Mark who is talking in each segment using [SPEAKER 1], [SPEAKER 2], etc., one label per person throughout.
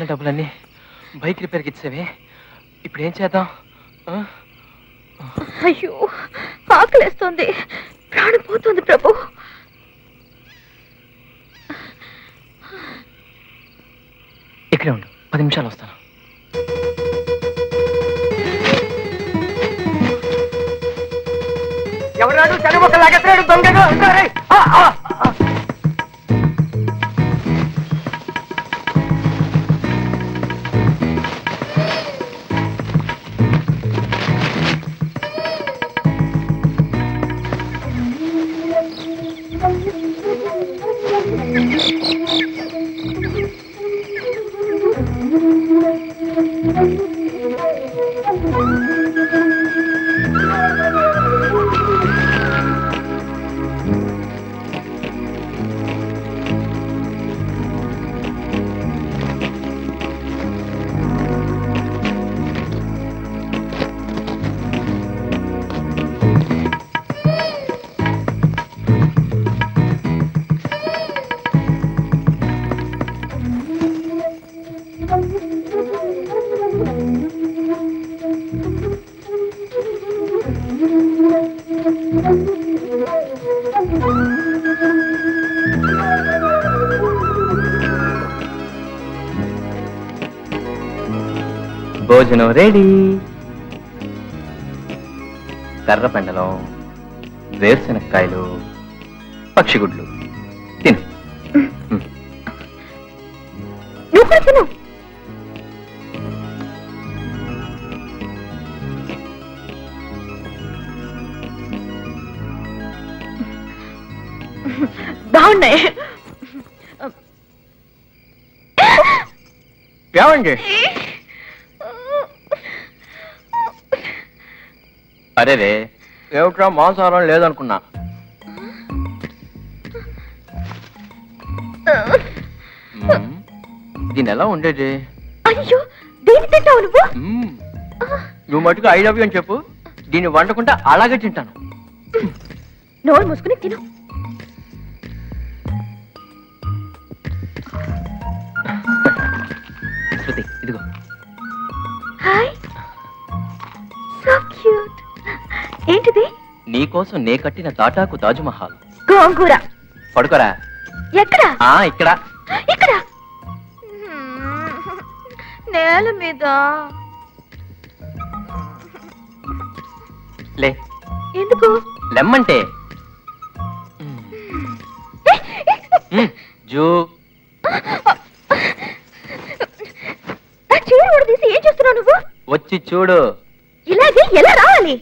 [SPEAKER 1] ఉన్న డబ్బులన్నీ బైక్ రిపేర్కి ఇచ్చేవే. ఇప్పుడు ఏం చేద్దాం?
[SPEAKER 2] అయ్యో, ఆకలేస్తోంది, ప్రాణం పోతుంది ప్రభు.
[SPEAKER 1] ఇక్కడే ఉండు, 10 నిమిషాలు వస్తాను.
[SPEAKER 3] ఎవరాడు చనిపోక లాగేస్తాడు దొంగగా.
[SPEAKER 1] భోజనం రెడీ. కర్ర పెండలం, వేరుశనక్కాయలు, పక్షిగుడ్లు. తిను.
[SPEAKER 2] నువ్వు కూడా తిను. బాగున్నాయి.
[SPEAKER 1] ఏమండి? అరేరే, ఏమిట్రా మాంసాహారం లేదనుకున్నా. దీని ఎలా ఉండేది?
[SPEAKER 2] అయ్యో, దేని తింటావు నువ్వు?
[SPEAKER 1] నువ్వు మటుకు ఐ లవ్ యూ అని చెప్పు, దీన్ని వండకుండా అలాగే తింటాను.
[SPEAKER 2] నోరు మూసుకుని తిను.
[SPEAKER 1] శృతి, ఇదిగో.
[SPEAKER 2] Hi, so cute. ఏంటిది?
[SPEAKER 1] నీకోసం నే కట్టిన తాటాకు తాజ్మహల్.
[SPEAKER 2] గోంగూర.
[SPEAKER 1] పడుకోరా.
[SPEAKER 2] ఎక్కడ?
[SPEAKER 1] ఇక్కడ.
[SPEAKER 2] ఇక్కడ నేల మీద.
[SPEAKER 1] లే.
[SPEAKER 2] ఎందుకు?
[SPEAKER 1] లెమ్మంటే జూ.
[SPEAKER 2] నా చీర కూడా తీసి ఏం చేస్తున్నావు నువ్వు?
[SPEAKER 1] వచ్చి చూడు.
[SPEAKER 2] ఇలాగే ఎలా రావాలి?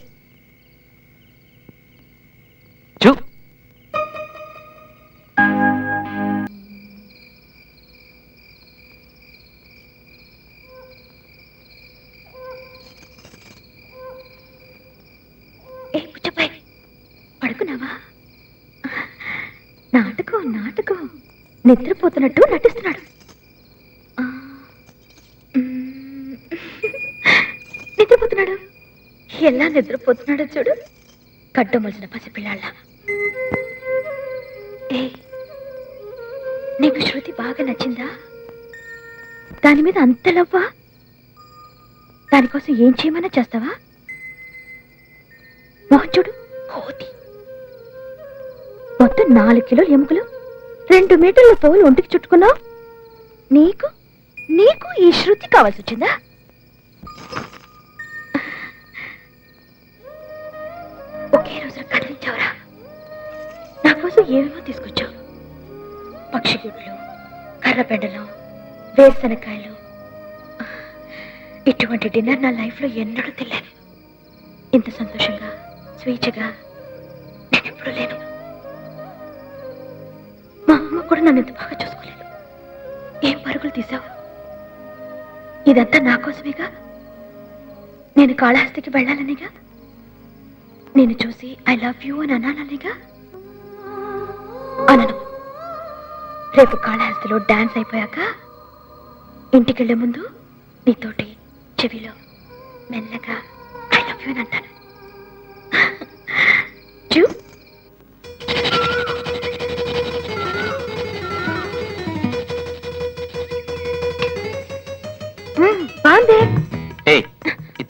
[SPEAKER 1] చూ.
[SPEAKER 2] పడుకున్నావా? నాటకం నాటకం. నిద్రపోతున్నట్టు నటిస్తున్నాడు. నిద్రపోతున్నాడు. ఎలా నిద్రపోతున్నాడో చూడు, కట్టమలిసిన పసిపిల్లాళ్ళ. ఏ, నీకు శృతి బాగా నచ్చిందా? దాని మీద అంత లవ్వా? దానికోసం ఏం చేయమన్నా చేస్తావా? మోహన్ చూడు, కోతి. మొత్తం 4 కిలోల ఎముకలు, 2 మీటర్ల తోలు ఒంటికి చుట్టుకున్నావు. నీకు నీకు ఈ శృతి కావాల్సి వచ్చిందా? ఒకే రోజున కదిలించావురా. నా కోసం ఏమేమో తీసుకొచ్చావు. పక్షిగుడ్లు, కర్రపెండలు, వేరుశనకాయలు. ఇటువంటి డిన్నర్ నా లైఫ్లో ఎన్నడూ తినలేను. ఇంత సంతోషంగా, స్వేచ్ఛగా నేను ఎప్పుడూ లేను. మా అమ్మ కూడా నన్ను ఇంత బాగా చూసుకోలేదు. ఏం పరుగులు తీసావు? ఇదంతా నా కోసమేగా. నేను కాళహస్తికి వెళ్ళాలనిగా, నేను చూసి ఐ లవ్ యూ అని అనాలనిగా. అనను. రేపు కాళహస్తిలో డాన్స్ అయిపోయాక ఇంటికెళ్లే ముందు నీతోటి చెవిలో మెల్లగా ఐ లవ్ యూ అని అంటాను. చూ.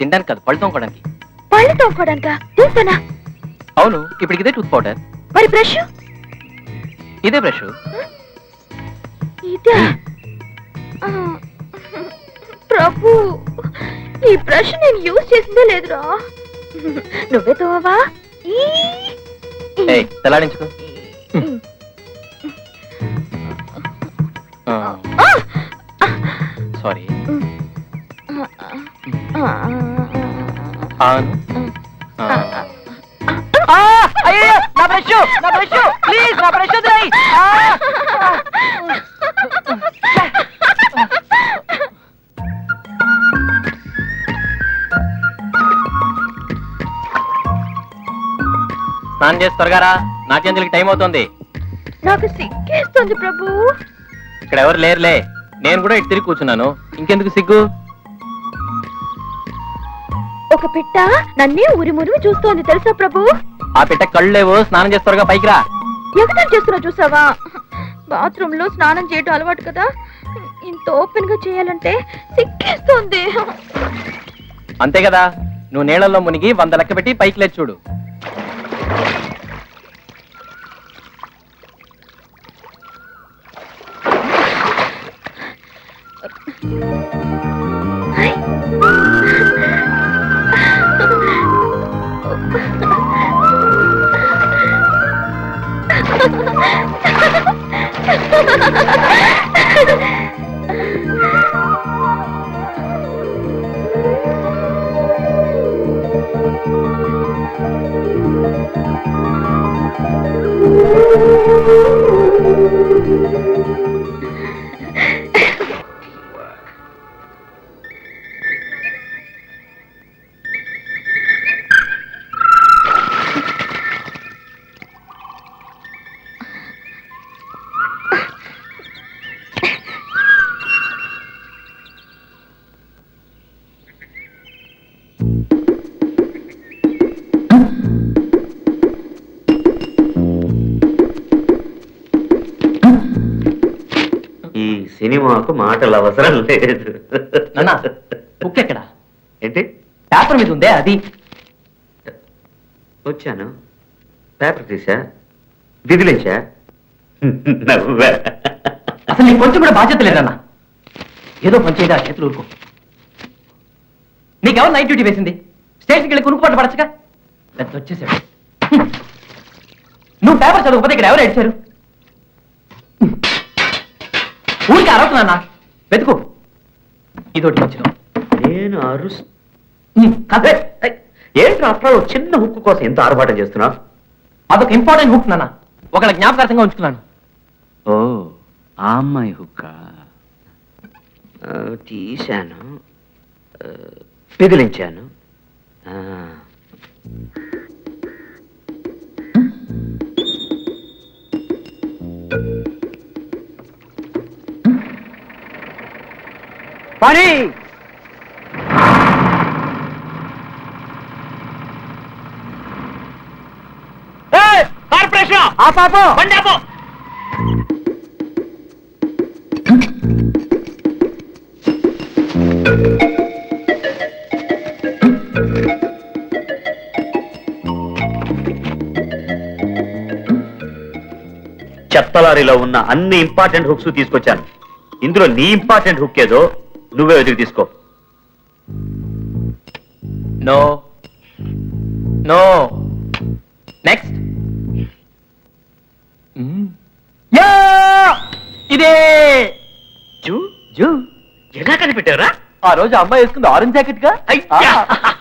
[SPEAKER 1] తినడానికి కాదు, పళ్ళు తోముకోవడానికి.
[SPEAKER 2] పళ్ళు తోముకోవడానికా? తీస్తానా?
[SPEAKER 1] అవును, ఇప్పుడు ఇదే టూత్ పౌడర్,
[SPEAKER 2] మరి బ్రష్?
[SPEAKER 1] ఇదే బ్రష్.
[SPEAKER 2] ఇదే? ఆ, ప్రభు, ఈ బ్రష్ నేను యూజ్ చేసిందే లేదురా. నువ్వే తోవా?
[SPEAKER 1] తెల్లాడించుకో. సారీ.
[SPEAKER 3] అయ్యో నా బ్రష్, నా బ్రష్, ప్లీజ్ నా బ్రష్ వదిలేయ్.
[SPEAKER 1] స్నానం చేసి త్వరగా రా, నాట్యాంజలికి టైం అవుతుంది.
[SPEAKER 2] నాకు సిగ్గేస్తుంది ప్రభు.
[SPEAKER 1] ఇక్కడ ఎవరు లేరులే, నేను కూడా ఇటు తిరిగి కూర్చున్నాను, ఇంకెందుకు సిగ్గు?
[SPEAKER 2] ఒక పిట్ట నన్నే ఉరిమురిమి చూస్తోంది తెలుసా ప్రభు?
[SPEAKER 1] ఆ పిట్ట కళ్ళు లేవు, స్నానం చేసి త్వరగా పైకి రా.
[SPEAKER 2] ఎగతాళి చేస్తున్నా చూసావా? బాత్రూమ్ లో స్నానం చేయడం అలవాటు కదా, ఇంత ఓపెన్ గా చేయాలంటే సిగ్గేస్తోంది.
[SPEAKER 1] అంతే కదా, నువ్వు నీళ్ళల్లో మునిగి 100 లెక్క పెట్టి పైకి లేచి చూడు.
[SPEAKER 2] హాయ్.
[SPEAKER 4] ఈ సినిమాకు మాటలు అవసరం లేదు.
[SPEAKER 1] నాన్న, బుక్ ఎక్కడ?
[SPEAKER 4] ఏంటి?
[SPEAKER 1] పేపర్ మీద ఉందే అది.
[SPEAKER 4] వచ్చాను, పేపర్ తీసా, విదిలించా, నవ్వా.
[SPEAKER 1] అసలు నీకు కొంచెం కూడా బాధ్యత లేదన్నా. ఏదో పని చేయదా, చేతులు ఊరుకో. నీకెవరు నైట్ డ్యూటీ వేసింది? స్టేషన్కి వెళ్ళి కునుకు పట్టు పడచ్చుగా. పెద్ద వచ్చేసాడు. నువ్వు పేపర్ చదవకపోతే ఇక్కడ ఎవరు ఏడ్చారు? ఊరికి అరవుతున్నా, వెతుకు. ఇదోటి వచ్చిన
[SPEAKER 4] నేను అదే ఏంటి అట్లా చిన్న హుక్కు కోసం ఎంత ఆర్భాటం చేస్తున్నా?
[SPEAKER 1] అదొక ఇంపార్టెంట్ హుక్ నాన్న, ఒకళ్ళ జ్ఞాపకార్థంగా ఉంచుకున్నాను.
[SPEAKER 4] ఓ, ఆ అమ్మాయి హుక్క తీశాను, పిదిలించాను.
[SPEAKER 3] పని కార్పొరేషన్ ఆ పాపం బండాపో.
[SPEAKER 4] చెత్తలారీలో ఉన్న అన్ని ఇంపార్టెంట్ హుక్స్ తీసుకొచ్చాను. ఇందులో నీ ఇంపార్టెంట్ హుక్ ఏదో నువ్వే వెతికి తీసుకో.
[SPEAKER 1] No no. నెక్స్ట్. ఇదే
[SPEAKER 4] జూ జూ ఎలా కనిపెట్టారా?
[SPEAKER 1] ఆ రోజు అమ్మాయి వేసుకుంది ఆరెంజ్ జాకెట్ గా.